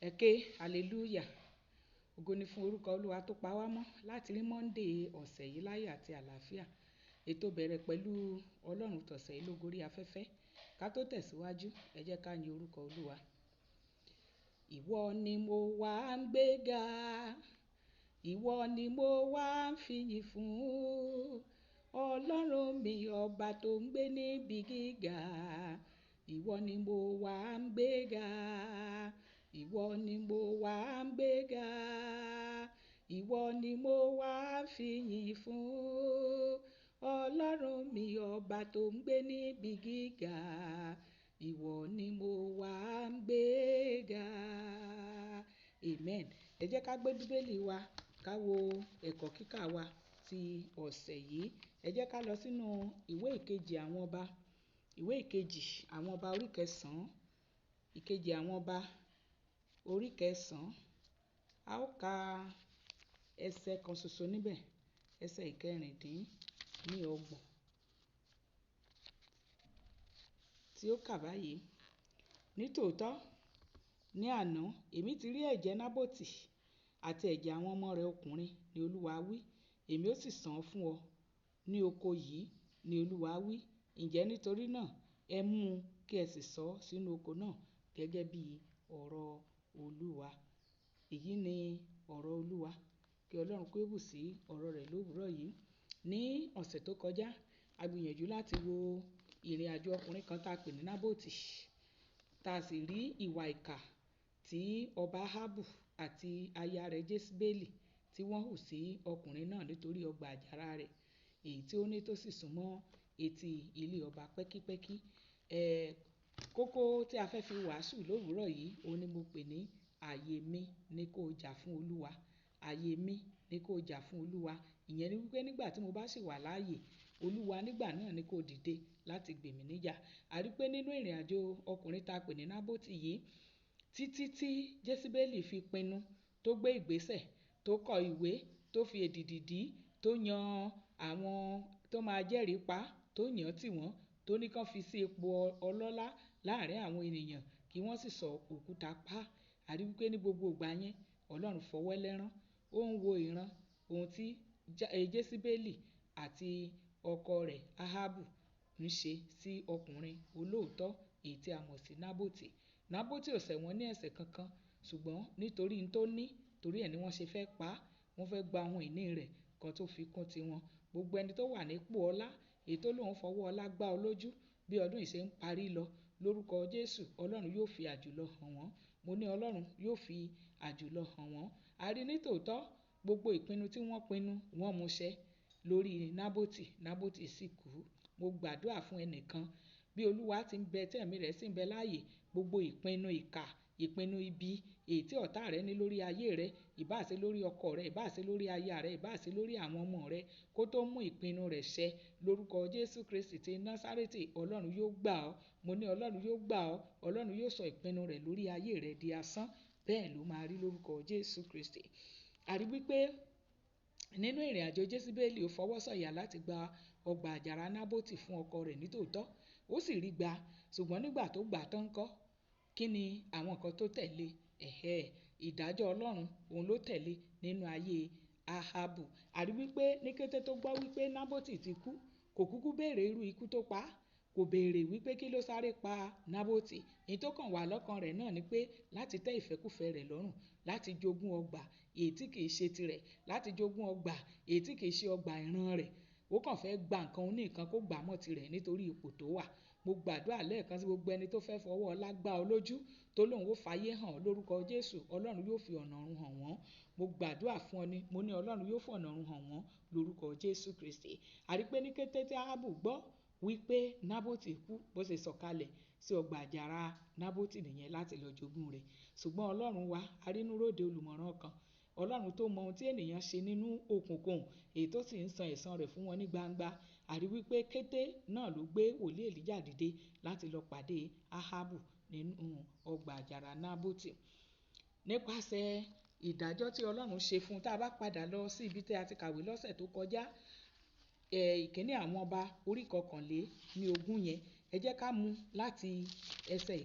Ẹ ké hallelujah. Ògo ni fún orúkọ Olúwa tó pa wá mọ́ láti rí Monday ọ̀sẹ̀ yìí láyọ̀ àti àlàáfíà. Ètò bẹ̀rẹ̀ pẹ̀lú Ọlọ́run tọ̀sẹ̀ yìí lógorí afẹ́fẹ́. Ká tó tẹ̀síwájú, ẹ jẹ́ ká yin orúkọ Olúwa. Ìwọ ni mo wá ń gbéga, ìwọ ni mo wá ń fìyìn fún. Ọlọ́run mi ọba tó ń gbé níbi gíga, ìwọ ni mo wá ń gbéga, ìwọ ni mo wá ń gbéga, ìwọ ni mo wá ń fìyìn fún. Ọlọ́run mi ọba tó ń gbé níbi gíga, ìwọ ni mo wá ń gbéga. Amen. Ẹ jẹ́ ká gbé bíbélì wa ká wo ẹ̀kọ́ kíkà wa ti ọ̀sẹ̀ yìí. Ẹ jẹ́ ká lọ sínú ìwé ìkejì àwọn ọba, ìwé ìkejì àwọn ọba orí kẹsàn-án, ìkejì àwọn ọba orí kẹsàn-án. A ó ka ẹsẹ̀ kan ṣoṣo níbẹ̀, ẹsẹ̀ ìkẹrìndínlọ́gbọ̀n, tí ó kà báyìí. Nítòótọ́ ní àná èmi ti rí ẹ̀jẹ̀ Nábótì àti ẹ̀jẹ̀ àwọn ọmọ rẹ̀ ọkùnrin, ni Olúwa wí. Èmi ó sì san fún ọ ní oko yìí, ni Olúwa wí. Ǹjẹ́ nítorí náà ẹ mú un kí ẹ sì sọ sínú oko náà gẹ́gẹ́ bí ọ̀rọ̀ Olúwa. Èyí ni ọ̀rọ̀ Olúwa. Kí Ọlọ́run kó bù sí ọ̀rọ̀ rẹ̀ lówùúrọ̀ yìí. Ní ọ̀sẹ̀ tó kọjá, a gbìyànjú láti wo ìrìn àjò ọkùnrin kan tá a pè ní Nábótì. Tá a sì rí ìwà ìkà tí ọba Áhábù àti aya rẹ̀ Jésíbélì tí wọ́n hù sí ọkùnrin náà nítorí ọgbà àjàrà rẹ̀, èyí tí ó ní tó sì súnmọ́ etí ilé ọba pẹ́kípẹ́kí. Kókó tí a fẹ́ fi wàásù lówùúrọ̀ yìí, òun ni mo pè ní ààyè mi ni kó jà fún Olúwa. Ààyè mi ni kó jà fún Olúwa. Ìyẹn ni wípé nígbà tí mo bá sì wà láàyè, Olúwa nígbà náà ni kó dìde láti gbè mí níjà. A rí pé nínú ìrìn àjò ọkùnrin tá a pè ní Nábótì yìí, títí tí Jésíbélì fi pinnu, tó gbé ìgbésẹ̀, tó kọ ìwé, tó fi èdìdì dí, tó yan àwọn tó máa jẹ́rìí pa, tó yàn tì wọ́n, tó ní kán fi sí ipò ọlọ́lá láàrin àwọn ènìyàn kí wọ́n sì sọ òkúta pa. A rí wípé ní gbogbo ìgbà yẹn Ọlọ́run fọwọ́ lẹ́rán. Ó ń wo ìran ohun tí Jésíbélì àti ọkọ rẹ̀ Áhábù ń ṣe sí ọkùnrin olóòótọ́ èyí tí a mọ̀ sí Nábótì. Nábótì ò ṣẹ̀ wọ́n ní ẹ̀ṣẹ̀ kankan, ṣùgbọ́n nítorí n tó ní, torí ẹ̀ ni wọ́n ṣe fẹ́ pa á. Wọ́n fẹ́ gba ohun ìní rẹ̀ kan tó fi kún tiwọn. Gbogbo ẹni tó wà nípò ọlá, èyí tó lóun fọwọ́ ọlá gbá ọ lójú bí ọdún yìí ṣe ń parí lọ, lórúkọ Jésù, Ọlọ́run yóò fi àjùlọ hàn wọ́n. Mo ní Ọlọ́run yóò fi àjùlọ hàn wọ́n. A rí nítòótọ́ gbogbo ìpinnu tí wọ́n pinnu, wọ́n mú ṣẹ lórí Nábótì. Nábótì sì kú. Mo gbàdúrà fún ẹnìkan, bí Olúwa ti ń bẹ tí ẹ̀mí rẹ̀ sì ń bẹ láàyè, gbogbo ìpinnu ìkà, ìpinnu ibi èyí tí ọ̀tá rẹ ní lórí ayé rẹ, ìbá ṣe lórí ọkọ rẹ, ìbá ṣe lórí aya rẹ, ìbá ṣe lórí àwọn ọmọ rẹ, kó tó mú ìpinnu rẹ̀ ṣẹ lórúkọ Jésù Kristi ti Násárẹ́tì, Ọlọ́run yóò gbà ọ́. Mo ní Ọlọ́run yóò gbà ọ́. Ọlọ́run yóò sọ ìpinnu rẹ̀ lórí ayé rẹ di asán. Bẹ́ẹ̀ ló máa rí lórúkọ Jésù Kristi. A rí wípé nínú ìrìn àjò Jésíbélì ó fọwọ́ sọ̀yà láti gba ọgbà àjàrà Nábótì fún ọkọ rẹ̀ nítòótọ́. Ó sì rí gbà, ṣùgbọ́n nígbà tó gbà tán ńkọ́, kí ni àwọn nǹkan tó tẹ̀lé? Ìdájọ́ Ọlọ́run òun ló tẹ̀lé nínú ayé Áhábù. A rí wípé ní kété tó gbọ́ wípé Nábótì ti kú, kò kúkú béèrè irú ikú tó pa á. Kò béèrè wípé kí ló sáré pa Nábótì. Èyí tó kàn wà lọ́kàn rẹ̀ náà ni pé láti tẹ́ ìfẹ́kúfẹ̀ẹ́ rẹ̀ lọ́rùn, láti jogún ọgbà èyí tí kìí ṣe tirẹ̀, láti jogún ọgbà èyí tí kìí ṣe ọgbà ìran rẹ̀. Ó kàn fẹ́ gba nǹkan oní nǹkan kó gbà mọ́ tirẹ̀ nítorí ipò tó wà. Mo gbàdúrà lẹ́ẹ̀kan sí gbogbo ẹni tó fẹ́ fọwọ́ ọlá gbá ọ lójú, tó lóun ó fàyè hàn ọ́ lórúkọ Jésù, Ọlọ́run yóò fi ọ̀nà ọ̀run hàn wọ́n. Mo gbàdúrà fún ọ ni, mo ní Ọlọ́run yóò fi ọ̀nà ọ̀run hàn wọ́n lórúkọ Jésù Kristi. A rí pé ní kété tí Áhábù gbọ́ wípé Nábótì kú, bó ṣe sọ̀kalẹ̀ sí ọgbà àjàrà Nábótì nìyẹn láti lọ jogún rẹ̀. Ṣùgbọ́n Ọlọ́run wa, arínúróde olùmọ̀ràn kan, Ọlọ́run tó mọ ohun tí ènìyàn ṣe nínú òkùnkùn, èyí tó sì ń san ẹ̀san rẹ̀ fún wọn ní gbangba. A rí wípé kété náà ló gbé wòlíì Èlíjà dìde láti lọ pàdé Áhábù nínú ọgbà àjàrà Nábótì. Nípasẹ̀ ìdájọ́ tí Ọlọ́run ṣe fún un, tá a bá padà lọ sí ibi tí a ti kàwé lọ́sẹ̀ tó kọjá, ìkíní àwọn ọba orí 21 yẹn, ẹ jẹ́ ká mú láti ẹsẹ̀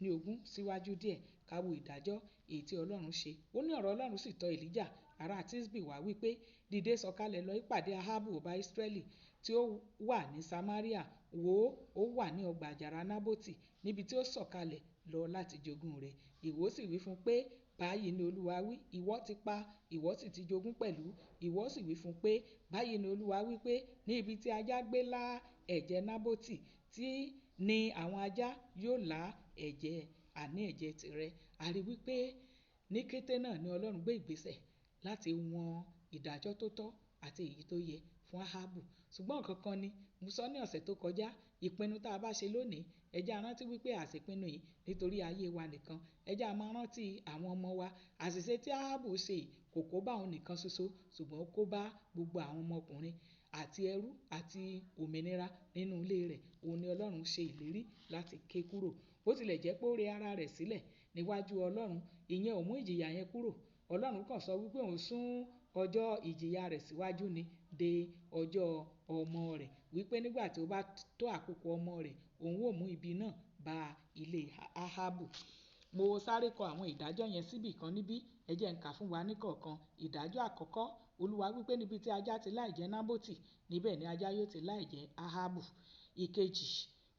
ní ogún síwájú díẹ̀ ká wo ìdájọ́ èyí tí Ọlọ́run ṣe. Ó ní ọ̀rọ̀ Ọlọ́run sì tọ̀ Èlíjà ará Tisbi wá wípé dìde sọ̀kalẹ̀ lọ ìpàdé Ahabu ọba Israẹli tí ó wà ní Samaria. Wò ó wà ní ọgbà àjàrà Nábótì níbi tí ó sọ̀kalẹ̀ lọ láti jogún rẹ̀. Ìwọ sì wí fún pé báyìí ni Olúwa wí, ìwọ ti pa, ìwọ sì ti jogún pẹ̀lú. Ìwọ sì wí fún pé báyìí ni Olúwa wí pé ní ibi tí ajá gbé lá ẹ̀jẹ̀ Nábótì tí ni àwọn ajá yóò lá ẹ̀jẹ̀ àní ẹ̀jẹ̀ tirẹ̀. A rí wípé ní kété náà ni Ọlọ́run gbé ìgbésẹ̀ láti wọn ìdájọ́ tó tọ́ àti èyí tó yẹ fún Ahabu. Ṣùgbọ́n nǹkan kan ni mo sọ ní ọ̀sẹ̀ tó kọjá, ìpinnu tá a bá ṣe lónìí, ẹ jẹ́ á rántí wípé àṣepinnu yìí nítorí ayé wa nìkan. Ẹ jẹ́ á máa rántí àwọn ọmọ wa. Àṣìṣe tí Ahabu ṣe kò kó bá òun nìkan ṣoṣo, ṣùgbọ́n ó kó bá gbogbo àwọn ọmọkùnrin àti ẹrú àti òmìnira nínú ilé rẹ̀. Òun ni Ọlọ́run ṣe ìlérí láti ké kúrò. Bó tilẹ̀ jẹ́ pé ó rẹ ara rẹ̀ sílẹ̀ níwájú Ọlọ́run, ìyẹn ò mú ìjìyà yẹn kúrò. Ọlọ́run kàn sọ wípé òun sún ọjọ́ ìjìyà rẹ̀ síwájú ni de ọjọ́ ọmọ rẹ̀, wípé nígbà tí ó bá tó àkókò ọmọ rẹ̀, òun ó mú ibi náà bá ilé Ahabu. Mo sáré kọ àwọn ìdájọ́ yẹn síbì kan níbí, ẹ jẹ́ n kà fún wa níkọ̀ọ̀kan. Ìdájọ́ àkọ́kọ́, Olúwa wípé níbi tí ajá ti lá ẹ̀jẹ̀ Nábótì, níbẹ̀ ni ajá yóò ti lá ẹ̀jẹ̀ Ahabu. Ìkejì,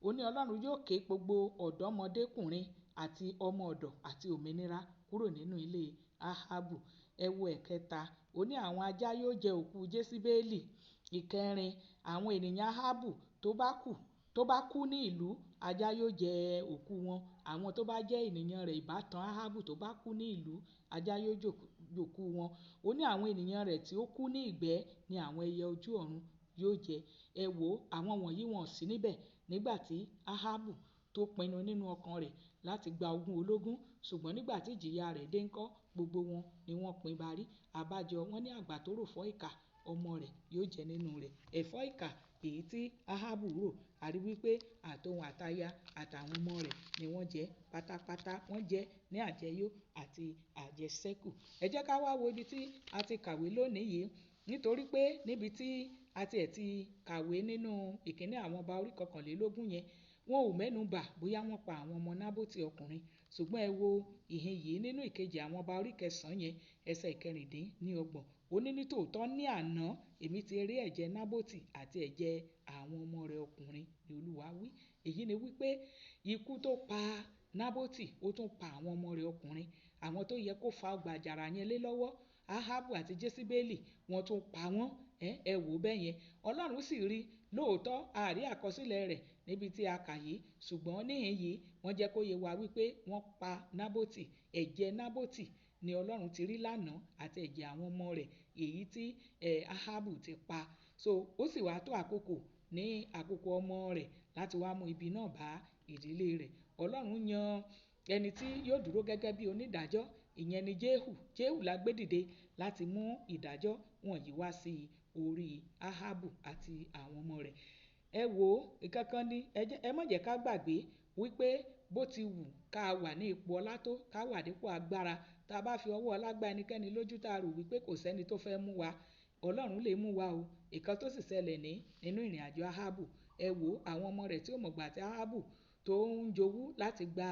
ó ní Ọlọ́run yóò ké gbogbo ọ̀dọ́mọdékùnrin àti ọmọ ọ̀dọ̀ àti òmìnira kúrò nínú ilé Ahabu. Ẹ wo ẹ̀kẹta, ó ní àwọn ajá yóò jẹ òkú Jesibeli. Ìkẹrin, àwọn ènìyàn Ahabu tó bá kú ní ìlú, ajá yóò jẹ òkú wọn. Àwọn tó bá jẹ́ ènìyàn rẹ̀ ìbátan Ahabu tó bá kú ní ìlú, ajá yóò jòkú wọn. Ó ní àwọn ènìyàn rẹ̀ tí ó kú ní ìgbẹ́ ni àwọn ẹyẹ ojú ọ̀run yóò jẹ. Ẹ wo àwọn wọ̀nyí wọn sí níbẹ̀ nígbà tí Ahabu tó pinnu nínú ọkàn rẹ̀ láti gba ogún ológun, ṣùgbọ́n nígbà tí ìjìyà rẹ̀ dé ńkọ́, gbogbo wọn ni wọ́n pín barí. Àbájọ wọn ní àgbà tó rò fọ́ ìkà, ọmọ rẹ̀ yóò jẹ nínú rẹ̀. Ẹ̀fọ́ ìkà èyí tí Ahabu rò, a rí wípé àtòun àtaya àtàwọn ọmọ rẹ̀ ni wọ́n jẹ pátápátá. Wọ́n jẹ ní àjẹyó àti àjẹsẹ́kù. Ẹ jẹ́ ká wá wo ibi tí a ti kàwé lónìí yìí, nítorí pé níbi tí a ti kàwé nínú ìkíní àwọn ọba orí 21 yẹn, wọn ò mẹ́nu bà bóyá wọ́n pa àwọn ọmọ Nábótì ọkùnrin. Ṣùgbọ́n ẹ wo ìhìn yìí nínú ìkejì àwọn ọba orí 9 yẹn, ẹsẹ̀ 26. Ó ní nítòótọ́ ní àná èmi ti rí ẹ̀jẹ̀ Nábótì àti ẹ̀jẹ̀ àwọn ọmọ rẹ̀ ọkùnrin ni Olúwa wí. Èyí ni wípé ikú tó pa Nábótì ó tún pa àwọn ọmọ rẹ̀ ọkùnrin. Àwọn tó yẹ kó fa ọgbà àjàrà yẹn lé lọ́wọ́, Ahabu àti Jesibeli, wọ́n tún pa wọ́n. Ẹ wò bẹ́ẹ̀ yẹn. Ọlọ́run sì rí lóòótọ́, a rí àkọsílẹ̀ rẹ̀ níbi tí a kà yìí, ṣùgbọ́n níhìn yìí wọ́n jẹ́ kó yé wa wípé wọ́n pa Nábótì. Ẹ̀jẹ̀ Nábótì ni Ọlọ́run ti rí lánàá àti ẹ̀jẹ̀ àwọn ọmọ rẹ̀ èyí tí Ahabu ti pa. So ó sì wá tó àkókò ní àkókò ọmọ rẹ̀ láti wá mú ibi náà bá ìdílé rẹ̀. Ọlọ́run yan ẹni tí yóò dúró gẹ́gẹ́ bí onídàájọ́, ìyẹn ni Jehu. Jehu la gbé dìde láti mú ìdájọ́ wọ̀nyí wá sí orí Ahabu àti àwọn ọmọ rẹ̀. Ẹ wo ìkankan ní ẹ má jẹ́ ká gbàgbé wípé bó ti wù ká wà ní ipò ọlá tó, ká wà nípò agbára, tá a bá fi ọwọ́ ọlá gbá ẹnikẹ́ni lójú tá a rò wípé kò sẹ́ni tó fẹ́ mú wa, Ọlọ́run lè mú wa o. Ìkan tó sì ṣẹlẹ̀ nínú ìrìn àjò Ahabu. Ẹ wo àwọn ọmọ rẹ̀ tí ó mọ̀gbà tí Ahabu tó ń jowú láti gba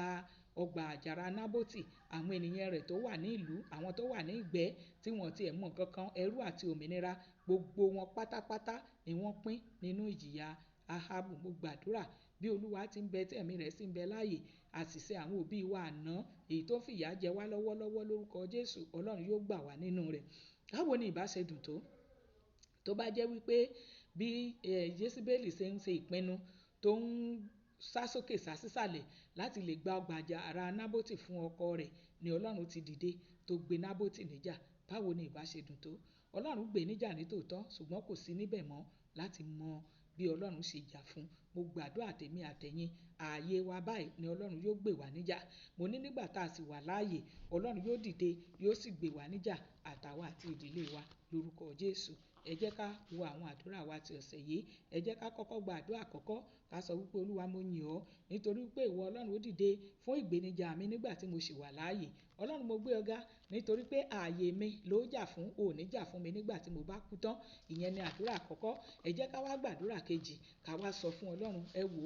ọgbà àjàrà Nábótì, àwọn ènìyàn rẹ̀ tó wà ní ìlú, àwọn tó wà ní ìgbẹ́ tí wọ́n ti ẹ̀ mọ̀ kankan, ẹrú àti òmìnira, gbogbo wọn pátápátá ni wọ́n pín nínú ìjìyà Ahabu. Mo gbàdúrà bí Olúwa ti ń bẹ tí ẹ̀mí rẹ̀ sì ń bẹ láàyè, àṣìṣe àwọn òbí wa àná èyí tó fìyà jẹ wá lọ́wọ́lọ́wọ́ lórúkọ Jésù, Ọlọ́run yóò gbà wá nínú rẹ̀. Báwo ni ìbá ṣe dùn tó bá jẹ́ wípé bí Jesibeli ṣe ń ṣe ìpinnu tó ń sá sókè sá sísàlẹ̀ láti lè gba ọgbà àjàrà Nábótì fún ọkọ rẹ̀ ni Ọlọ́run ti dìde tó gbé Nábótì níjà. Báwo ni ìbá ṣe dùn tó? Ọlọ́run gbé níjà ní tòótọ́, ṣùgbọ́n kò sí níbẹ̀ mọ́ láti mọ bí Ọlọ́run ṣe jà fún. Mo gbàdúrà tèmi àtẹ̀yin, ààyè wa báyìí ni Ọlọ́run yóò gbé wa níjà. Mo ní nígbà tá a sì wà láàyè, Ọlọ́run yóò dìde, yóò sì gbé wa níjà àtàwa àti ìdílé wa lórúkọ Jésù. Ẹ jẹ́ ká wo àwọn àdúrà wa ti ọ̀sẹ̀ yìí. Ẹ jẹ́ ká kọ́kọ́ gba àdúrà àkọ́kọ́, ká sọ wípé Olúwa mo yìn ọ́ nítorí pé ìwọ Ọlọ́run ó dìde fún ìgbéníjà mi nígbà tí mo sì wà láàyè. Ọlọ́run mo gbé ọ ga nítorí pé ààyè mi ló jà fún, ò ní jà fún mi nígbà tí mo bá kú tán. Ìyẹn ni àdúrà àkọ́kọ́. Ẹ jẹ́ ká wá gbàdúrà kejì, ká wá sọ fún Ọlọ́run, ẹ wò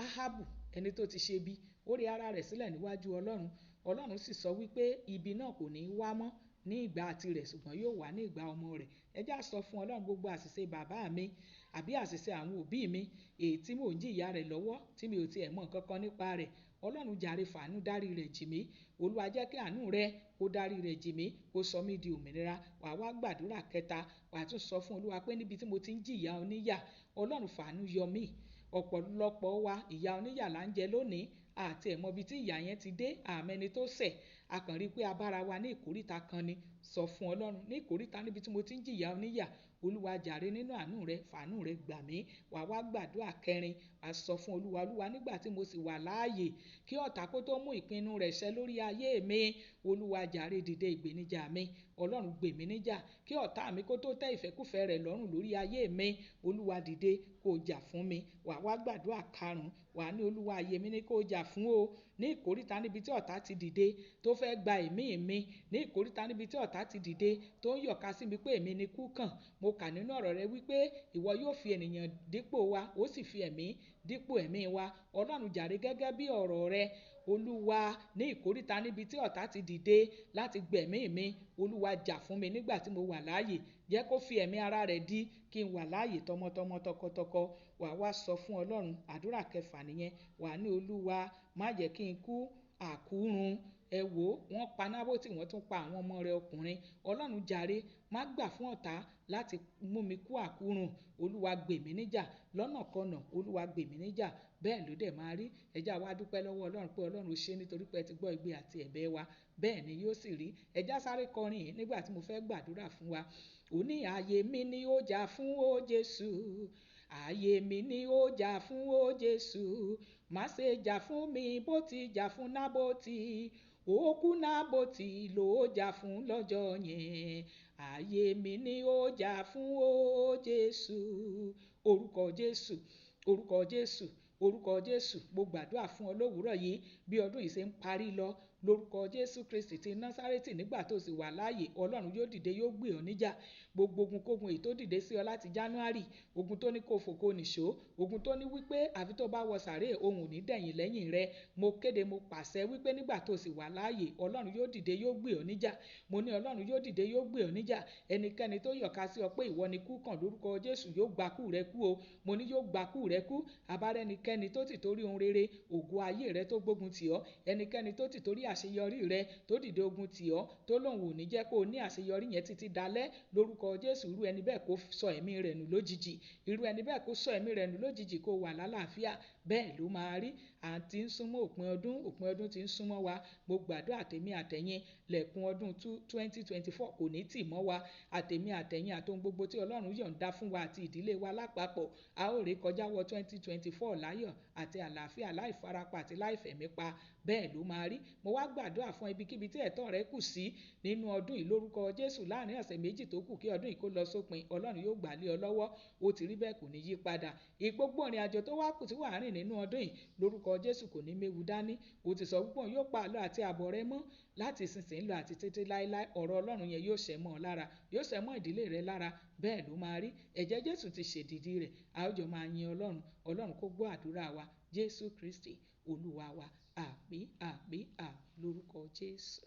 Ahabu ẹni tó ti ṣe bí, ó rẹ ara rẹ̀ sílẹ̀ níwájú Ọlọ́run. Ọlọ́run sì sọ wípé ibi náà kò ní wá mọ́ ní ìgbà tirẹ̀ ṣùgbọ́n yóò wá ní ìgbà ọmọ rẹ̀. Ẹ já sọ fún Ọlọ́run gbogbo àṣìṣe bàbá mi àbí àṣìṣe àwọn òbí mi èyí tí mò ń jìyà rẹ̀ lọ́wọ́ tí mi ò tiẹ̀ mọ̀ nǹkan kan nípa rẹ̀. Ọlọ́run jàre fàánú dárí rẹ̀ jì mí. Olúwa jẹ́ kí àánú rẹ̀ kó dárí rẹ̀ jì mí, kó sọ mí di òmìnira. Wàá wá gbàdúrà kẹta, wàá tún sọ fún Olúwa pé níbi tí mo ti ń jìyà oníyà, Ọlọ́run fàánú yọ mí. Ọ̀pọ̀lọpọ̀ wa ìyà oníyà là ń jẹ lónìí, àti ẹ̀ mọ̀ ibi tí ìyà yẹn ti dé, àmẹ́ni tó ṣẹ̀. A kàn rí pé a bára wa ní ìkóríta kan ni. Sọ fún Ọlọ́run ní ìkóríta níbi tí mo ti ń jìyà oníyà, Olúwa jàre nínú àánú rẹ̀, fàánú rẹ̀ gbà mí. Wàá wá gbàdúrà kẹrin, wàá sọ fún Olúwa, Olúwa nígbà tí mo sì wà láàyè kí ọ̀tá kó tó mú ìpinnu rẹ̀ ṣẹ lórí ayé mi, Olúwa jàre dìde ìgbèníjà mi. Ọlọ́run gbè mí níjà kí ọ̀tá mi kó tó tẹ́ ìfẹ́kúfẹ̀ẹ́ rẹ̀ lọ́rùn lórí ayé mi, Olúwa dìde kó jà fún mi. Wàá wá gbàdúrà karùn-ún, wàá ní Olúwa ayé mi ní kó jà fún o. Ní ìkóríta níbi tí ọ̀tá ti dìde tó fẹ́ gba ẹ̀mí mi, ní ìkóríta níbi tí ọ̀tá ti dìde tó ń yọ̀ka sí mi pé èmi ni kú kàn. Mo kà nínú ọ̀rọ̀ rẹ wípé ìwọ yóò fi ènìyàn dípò wa, ó sì fi ẹ̀mí dípò ẹ̀mí wa. Ọlọ́run jàre gẹ́gẹ́ bí ọ̀rọ̀ rẹ. Olúwa ní ìkóríta níbi tí ọ̀tá ti dìde láti gbẹ̀mí mi, Olúwa jà fún mi nígbà tí mo wà láàyè. Jẹ́ kó fi ẹ̀mí ara rẹ̀ dí kí n wà láàyè tọmọtọmọ tọkọtọkọ. Wàá wá sọ fún Ọlọ́run, àdúrà kẹfà nìyẹn. Wàá ní Olúwa má jẹ́ kí n kú àkúrun. Ẹ wò ó, wọ́n pa Nábótì, wọ́n tún pa àwọn ọmọ rẹ̀ ọkùnrin. Ọlọ́run jàre má gbà fún ọ̀tá láti mú mi kú àkúrun. Olúwa gbè mí níjà lọ́nàkọnà, Olúwa gbè mí níjà. Bẹ́ẹ̀ ló dẹ̀ máa rí. Ẹ já wá dúpẹ́ lọ́wọ́ Ọlọ́run pé Ọlọ́run ṣe nítorí pé ẹ ti gbọ́ igbe àti ẹ̀bẹ̀ wa. Bẹ́ẹ̀ ni yóò sì rí. Ẹ já sáré kọrin yìí nígbà tí mo fẹ́ gbàdúrà fún wa. Ó ní ààyè mi ni ó jà fún o Jésù. Ààyè mi ni ó jà fún o Jésù. Má ṣe jà fún mi bó ti jà fún Nábótì. Òkú Nábótì ló jà fún lọ́jọ́ yẹn. Ààyè mi ni ó jà fún o Jésù. Orúkọ Jésù, orúkọ Jésù, orúkọ Jésù. Mo gbàdúrà fún ọ lówùúrọ̀ yìí bí ọdún yìí ṣe ń parí lọ. Lórúkọ Jésù Kristi ti Násárẹ́tì nígbà tó sì wà láàyè, Ọlọ́run yóò dìde yóò gbè ọ́ níjà. Gbogbo ogun kógun èyí tó dìde sí ọ láti January, ogun tó ní kó fògo nìṣó, ogun tó ní wípé àfi tó bá wọ sàréè ohun ò ní dẹ̀yìn lẹ́yìn rẹ. Mo kéde mo pàṣẹ wípé nígbà tó sì wà láàyè, Ọlọ́run yóò dìde yóò gbè ọ́ níjà. Mo ní Ọlọ́run yóò dìde yóò gbè ọ́ níjà. Ẹnikẹ́ni tó yọ̀ka sí ọ pé ìwọ ni kú kàn lórúkọ Jésù yóò gbakú rẹ kú o. Mo ní yóò gbakú rẹ kú. Abárẹ́nikẹ́ni tó ti torí ohun rere ògo ayé rẹ tó gbógun tì ọ́, ẹnikẹ́ni tó ti torí àṣeyọrí rẹ tó dìde ogun tì ọ́, tó lóun ò ní jẹ́ kó o ní àṣeyọrí yẹn títí dalẹ́, lórúkọ Jésù irú ẹni bẹ́ẹ̀ kó sọ ẹ̀mí rẹ̀ nù lójijì. Irú ẹni bẹ́ẹ̀ kó sọ ẹ̀mí rẹ̀ nù lójijì kó wà lálàáfíà. Bẹ́ẹ̀ ló máa rí. À ń ti ń súnmọ́ òpin ọdún ti ń súnmọ́ wa. Mo gbàdúrà àtèmi àtẹ̀yin lẹ́kùn ọdún 2024 kò ní tì mọ́ wa. Àtèmi àtẹ̀yin àtohun gbogbo tí Ọlọ́run yọ̀ǹda fún wa àti ìdílé wa lápapọ̀. A ó ré kọjá wọ 2024 láyọ̀ àti àlàáfíà láì farapa àti láì fẹ̀mí pa. Bẹ́ẹ̀ ló máa rí. Mo wá gbàdúrà fún ibikíbi tí ẹ̀tọ́ rẹ kù sí nínú ọdún yìí lórúkọ Jésù láàrin ọ̀sẹ̀ méjì tó kù kí ọdún yìí kó lọ sópin. Ọlọ́run yóò gbà lé ọ lọ́wọ́. Ó ti rí bẹ́ẹ̀ kò ní yí padà. Gbogbo ìrìn àjò tó wá kù tí wàá rìn nínú ọdún yìí lórúkọ Jésù kò ní méwu dání. Ó ti sọ wípé òun yóò pa àlọ́ àti àbọ̀ rẹ mọ́ láti ìsinsìnyí lọ àti títí láéláé. Ọ̀rọ̀ Ọlọ́run yẹn yóò ṣẹ mọ́ ọ lára, yóò ṣẹ mọ́ ìdílé rẹ lára. Bẹ́ẹ̀ ló máa rí. Ẹ̀jẹ̀ Jésù ti ṣèdìdí rẹ̀. A ó jọ máa yin Ọlọ́run. Ọlọ́run kó gbọ́ àdúrà wa. Jésù Kristi Olúwa wa. Àmín, àmín, àmín lórúkọ Jésù.